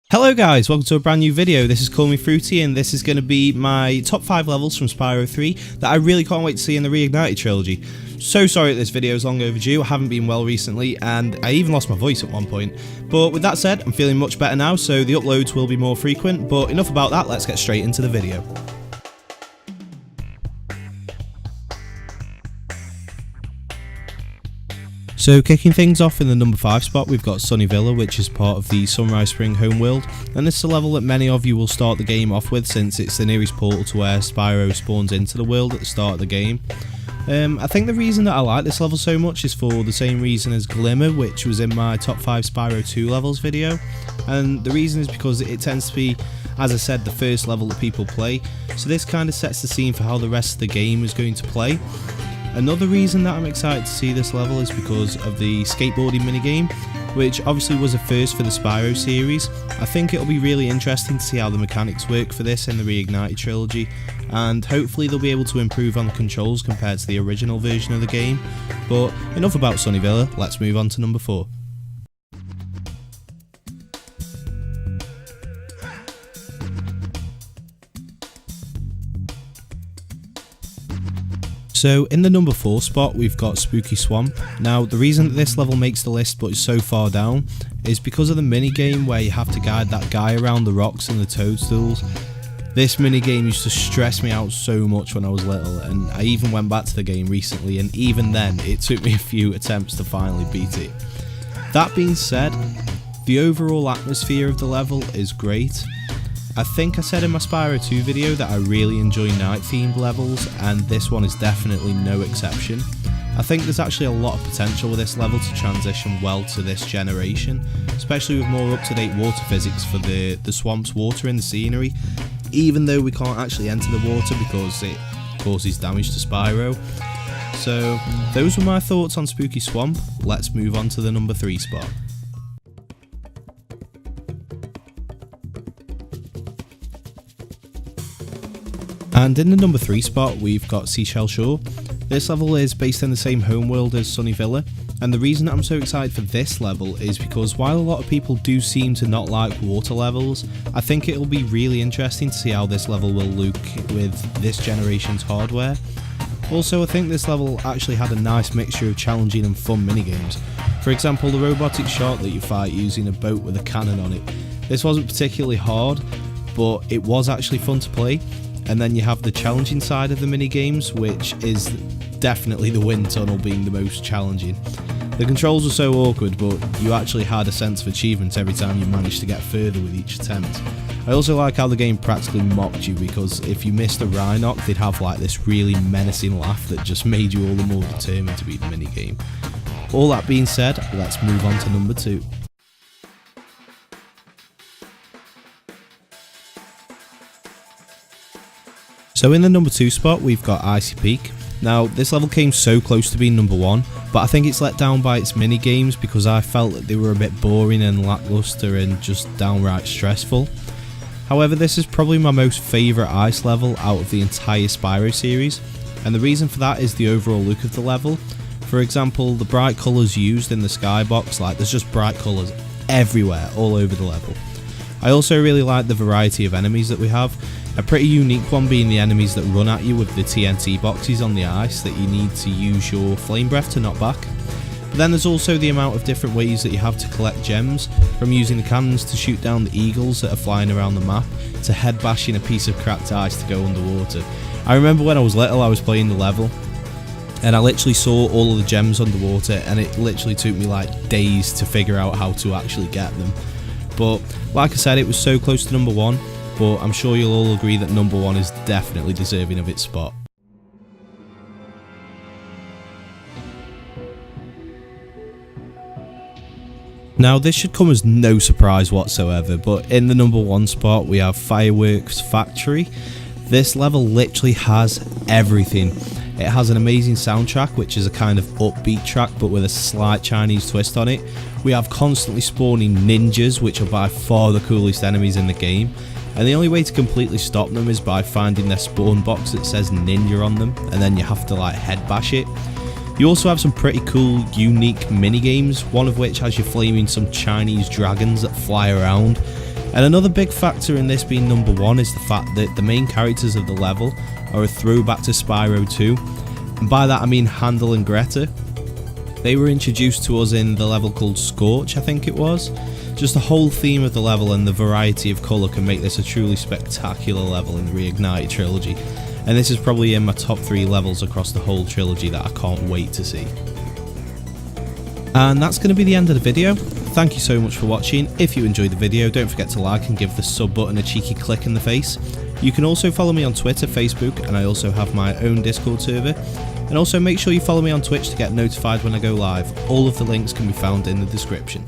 Hello guys, welcome to a brand new video. This is Call Me Fruity and this is going to be my top 5 levels from Spyro 3 that I really can't wait to see in the Reignited Trilogy. So sorry that this video is long overdue, I haven't been well recently and I even lost my voice at one point. But with that said, I'm feeling much better now, so the uploads will be more frequent, but enough about that, let's get straight into the video. So kicking things off in the number 5 spot, we've got Sunny Villa, which is part of the Sunrise Spring homeworld, and this is a level that many of you will start the game off with since it's the nearest portal to where Spyro spawns into the world at the start of the game. I think the reason that I like this level so much is for the same reason as Glimmer, which was in my top 5 Spyro 2 levels video, and the reason is because it tends to be, as I said, the first level that people play, so this kind of sets the scene for how the rest of the game is going to play. Another reason that I'm excited to see this level is because of the skateboarding minigame, which obviously was a first for the Spyro series. I think it'll be really interesting to see how the mechanics work for this in the Reignited Trilogy, and hopefully they'll be able to improve on the controls compared to the original version of the game. But enough about Sunny Villa, let's move on to number 4. So in the number 4 spot we've got Spooky Swamp. Now the reason that this level makes the list but is so far down is because of the minigame where you have to guide that guy around the rocks and the toadstools. This minigame used to stress me out so much when I was little, and I even went back to the game recently and even then it took me a few attempts to finally beat it. That being said, the overall atmosphere of the level is great. I think I said in my Spyro 2 video that I really enjoy night themed levels, and this one is definitely no exception. I think there's actually a lot of potential with this level to transition well to this generation, especially with more up to date water physics for the swamp's water in the scenery, even though we can't actually enter the water because it causes damage to Spyro. So those were my thoughts on Spooky Swamp. Let's move on to the number 3 spot. And in the number 3 spot we've got Seashell Shore. This level is based in the same homeworld as Sunny Villa, and the reason that I'm so excited for this level is because while a lot of people do seem to not like water levels, I think it'll be really interesting to see how this level will look with this generation's hardware. Also, I think this level actually had a nice mixture of challenging and fun minigames. For example, the robotic shark that you fight using a boat with a cannon on it. This wasn't particularly hard, but it was actually fun to play. And then you have the challenging side of the minigames, which is definitely the wind tunnel being the most challenging. The controls were so awkward, but you actually had a sense of achievement every time you managed to get further with each attempt. I also like how the game practically mocked you, because if you missed a Rhinoc, they'd have like this really menacing laugh that just made you all the more determined to beat the minigame. All that being said, let's move on to number 2. So in the number 2 spot we've got Icy Peak. Now this level came so close to being number 1, but I think it's let down by its mini games because I felt that they were a bit boring and lackluster and just downright stressful. However, this is probably my most favourite ice level out of the entire Spyro series, and the reason for that is the overall look of the level. For example, the bright colours used in the skybox, like there's just bright colours everywhere all over the level. I also really like the variety of enemies that we have. A pretty unique one being the enemies that run at you with the TNT boxes on the ice that you need to use your flame breath to knock back. But then there's also the amount of different ways that you have to collect gems, from using the cannons to shoot down the eagles that are flying around the map, to head bashing a piece of cracked ice to go underwater. I remember when I was little I was playing the level and I literally saw all of the gems underwater and it literally took me like days to figure out how to actually get them. But like I said, it was so close to number 1. But I'm sure you'll all agree that number 1 is definitely deserving of its spot. Now this should come as no surprise whatsoever, but in the number 1 spot we have Fireworks Factory. This level literally has everything. It has an amazing soundtrack, which is a kind of upbeat track but with a slight Chinese twist on it. We have constantly spawning ninjas, which are by far the coolest enemies in the game. And the only way to completely stop them is by finding their spawn box that says ninja on them, and then you have to like head bash it. You also have some pretty cool, unique mini games, one of which has you flaming some Chinese dragons that fly around. And another big factor in this being number 1 is the fact that the main characters of the level are a throwback to Spyro 2, and by that I mean Handel and Greta. They were introduced to us in the level called Scorch, I think it was. Just the whole theme of the level and the variety of colour can make this a truly spectacular level in the Reignited Trilogy, and this is probably in my top 3 levels across the whole trilogy that I can't wait to see. And that's going to be the end of the video. Thank you so much for watching. If you enjoyed the video, don't forget to like and give the sub button a cheeky click in the face. You can also follow me on Twitter, Facebook, and I also have my own Discord server. And also make sure you follow me on Twitch to get notified when I go live. All of the links can be found in the description.